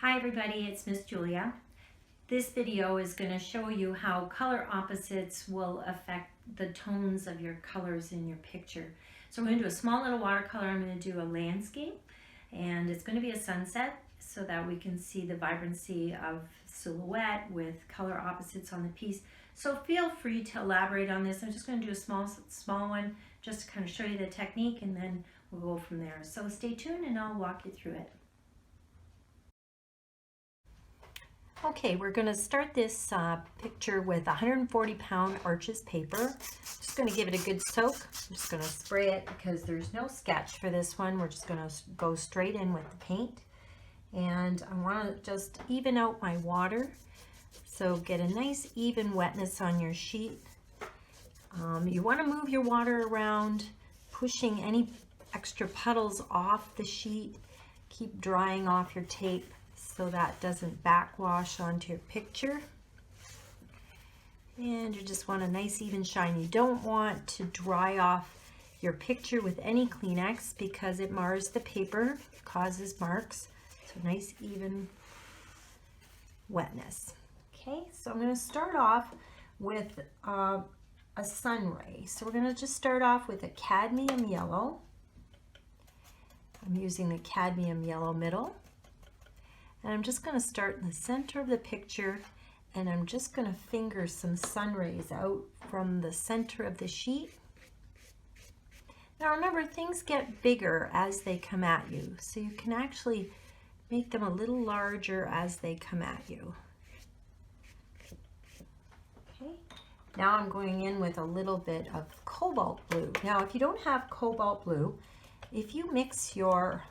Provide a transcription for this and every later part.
Hi everybody, it's Miss Julia. This video is going to show you how color opposites will affect the tones of your colors in your picture. So I'm going to do a small little watercolor. I'm going to do a landscape, and it's going to be a sunset so that we can see the vibrancy of silhouette with color opposites on the piece. So feel free to elaborate on this. I'm just going to do a small one just to kind of show you the technique, and then we'll go from there. So stay tuned and I'll walk you through it. Okay, we're going to start this picture with 140-pound Arches paper. Just going to give it a good soak. I'm just going to spray it because there's no sketch for this one. We're just going to go straight in with the paint. And I want to just even out my water. So get a nice even wetness on your sheet. You want to move your water around, pushing any extra puddles off the sheet. Keep drying off your tape so that doesn't backwash onto your picture. And you just want a nice even shine. You don't want to dry off your picture with any Kleenex because it mars the paper, causes marks. So nice even wetness. Okay, so I'm going to start off with a Sunray. So we're going to just start off with a cadmium yellow. I'm using the cadmium yellow middle. And I'm just going to start in the center of the picture, and I'm just going to finger some sun rays out from the center of the sheet. Now remember, things get bigger as they come at you, so you can actually make them a little larger as they come at you. Okay. Now I'm going in with a little bit of cobalt blue. Now if you don't have cobalt blue, if you mix your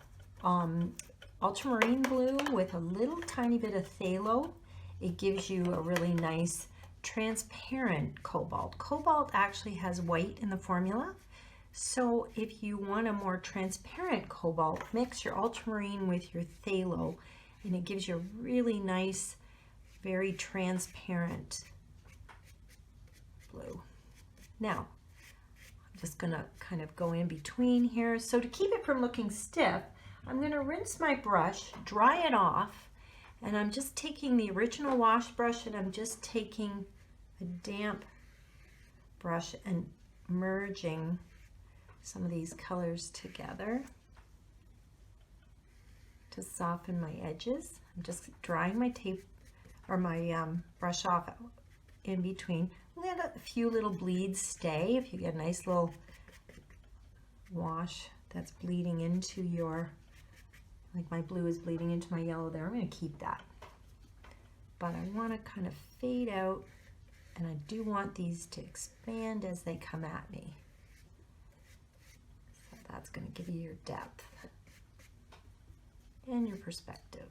ultramarine blue with a little tiny bit of phthalo, it gives you a really nice transparent cobalt. Cobalt actually has white in the formula, so if you want a more transparent cobalt, mix your ultramarine with your phthalo and it gives you a really nice, very transparent blue. Now I'm just gonna kind of go in between here. So to keep it from looking stiff, I'm going to rinse my brush, dry it off, and I'm just taking the original wash brush and I'm just taking a damp brush and merging some of these colors together to soften my edges. I'm just drying my tape or my brush off in between. Let a few little bleeds stay. If you get a nice little wash that's bleeding into your, like my blue is bleeding into my yellow there, I'm going to keep that. But I want to kind of fade out, and I do want these to expand as they come at me. So that's going to give you your depth and your perspective.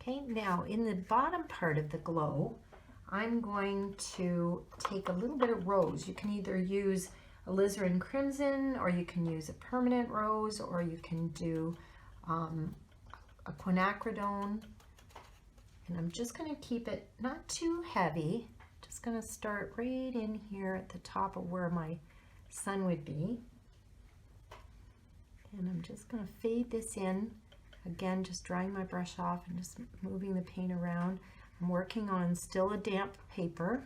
Okay, now in the bottom part of the glow, I'm going to take a little bit of rose. You can either use alizarin crimson, or you can use a permanent rose, or you can do a quinacridone. And I'm just going to keep it not too heavy. Just going to start right in here at the top of where my sun would be. And I'm just going to fade this in. Again, just drying my brush off and just moving the paint around. I'm working on still a damp paper.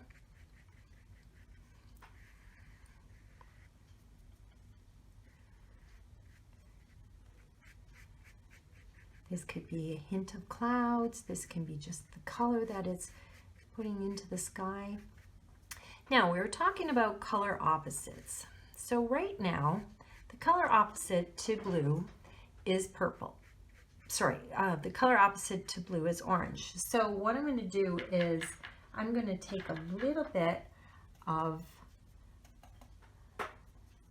This could be a hint of clouds. This can be just the color that it's putting into the sky. Now, we were talking about color opposites. So right now, the color opposite to blue is purple. Sorry, the color opposite to blue is orange. So what I'm going to do is I'm going to take a little bit of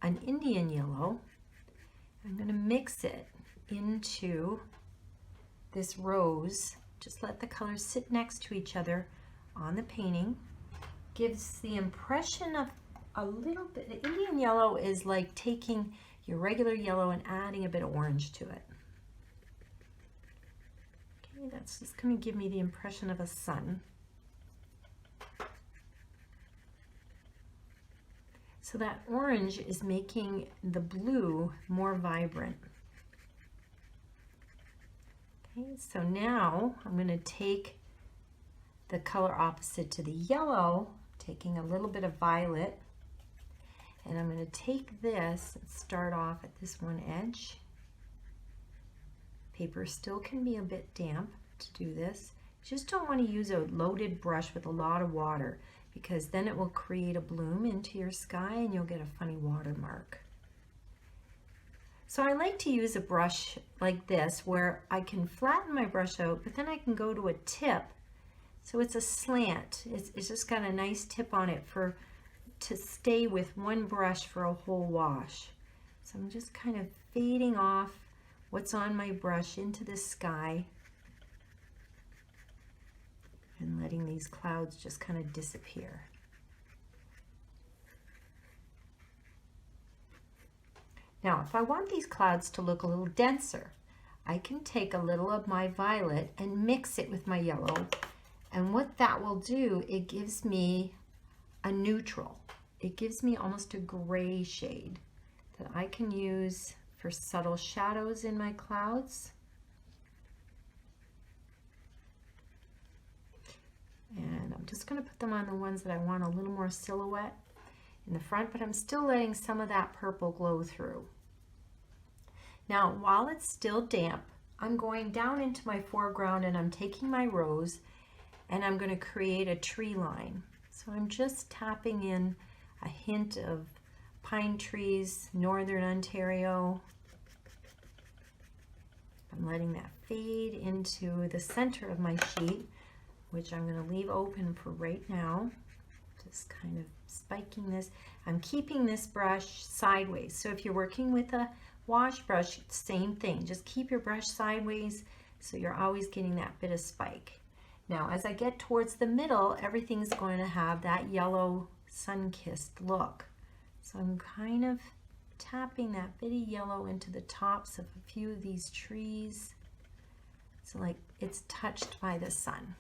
an Indian yellow. I'm going to mix it into this rose. Just let the colors sit next to each other on the painting. Gives the impression of a little bit. The Indian yellow is like taking your regular yellow and adding a bit of orange to it. Okay, that's just going to give me the impression of a sun. So that orange is making the blue more vibrant. Okay, so now I'm going to take the color opposite to the yellow, taking a little bit of violet, and I'm going to take this and start off at this one edge. Paper still can be a bit damp to do this. You just don't want to use a loaded brush with a lot of water, because then it will create a bloom into your sky and you'll get a funny watermark. So I like to use a brush like this where I can flatten my brush out, but then I can go to a tip. So it's a slant. It's just got a nice tip on it to stay with one brush for a whole wash. So I'm just kind of fading off what's on my brush into the sky and letting these clouds just kind of disappear. Now, if I want these clouds to look a little denser, I can take a little of my violet and mix it with my yellow. And what that will do, it gives me a neutral. It gives me almost a gray shade that I can use for subtle shadows in my clouds. And I'm just going to put them on the ones that I want a little more silhouette in the front, but I'm still letting some of that purple glow through. Now, while it's still damp, I'm going down into my foreground and I'm taking my rose and I'm going to create a tree line. So I'm just tapping in a hint of pine trees, Northern Ontario. I'm letting that fade into the center of my sheet, which I'm going to leave open for right now. Just kind of spiking this. I'm keeping this brush sideways. So if you're working with a wash brush, same thing. Just keep your brush sideways so you're always getting that bit of spike. Now, as I get towards the middle, everything's going to have that yellow sun-kissed look. So I'm kind of tapping that bit of yellow into the tops of a few of these trees. So like it's touched by the sun.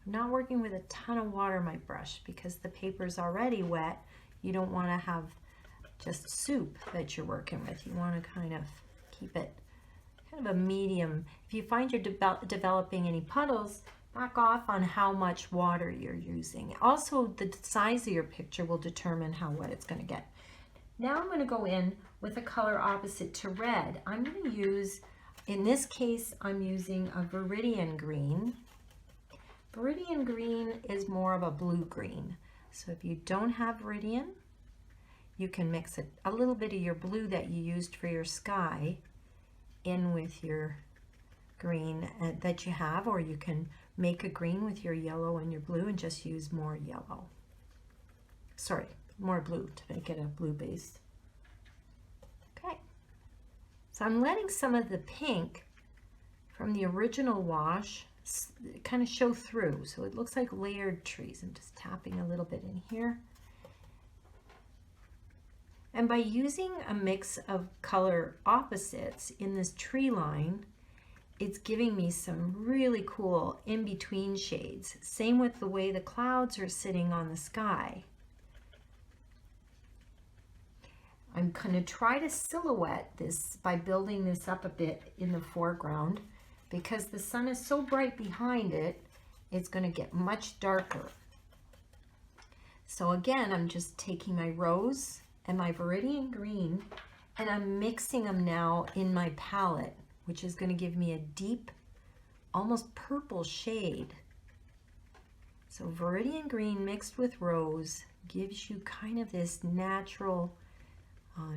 I'm not working with a ton of water in my brush because the paper's already wet. You don't want to have just soup that you're working with. You want to kind of keep it kind of a medium. If you find you're developing any puddles, back off on how much water you're using. Also, the size of your picture will determine how wet it's going to get. Now I'm going to go in with a color opposite to red. I'm going to use, in this case, I'm using a Viridian green. Viridian green is more of a blue-green. So if you don't have Viridian, you can mix a little bit of your blue that you used for your sky in with your green that you have, or you can make a green with your yellow and your blue and just use more yellow. Sorry, more blue to make it a blue base. Okay, so I'm letting some of the pink from the original wash kind of show through, so it looks like layered trees. I'm just tapping a little bit in here. And by using a mix of color opposites in this tree line, it's giving me some really cool in-between shades. Same with the way the clouds are sitting on the sky. I'm going to try to silhouette this by building this up a bit in the foreground. Because the sun is so bright behind it, it's going to get much darker. So again, I'm just taking my rose and my Viridian green, and I'm mixing them now in my palette, which is going to give me a deep, almost purple shade. So Viridian green mixed with rose gives you kind of this natural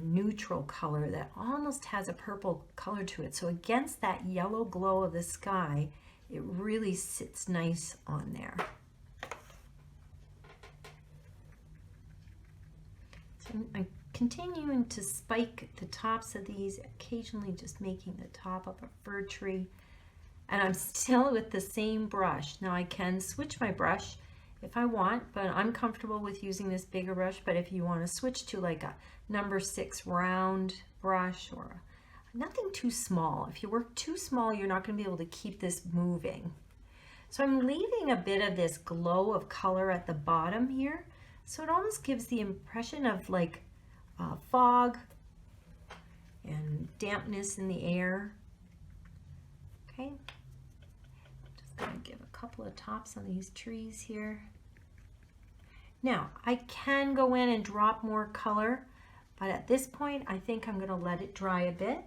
neutral color that almost has a purple color to it. So against that yellow glow of the sky, it really sits nice on there. So I'm continuing to spike the tops of these, occasionally just making the top of a fir tree. And I'm still with the same brush. Now I can switch my brush if I want, but I'm comfortable with using this bigger brush. But if you want to switch to like a number 6 round brush or nothing too small. If you work too small, you're not going to be able to keep this moving. So I'm leaving a bit of this glow of color at the bottom here. So it almost gives the impression of like fog and dampness in the air. Okay, just going to give a couple of tops on these trees here. Now, I can go in and drop more color, but at this point, I think I'm going to let it dry a bit.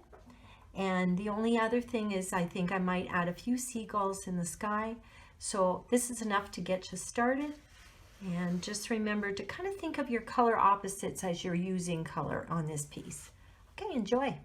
And the only other thing is I think I might add a few seagulls in the sky. So this is enough to get you started. And just remember to kind of think of your color opposites as you're using color on this piece. Okay, enjoy.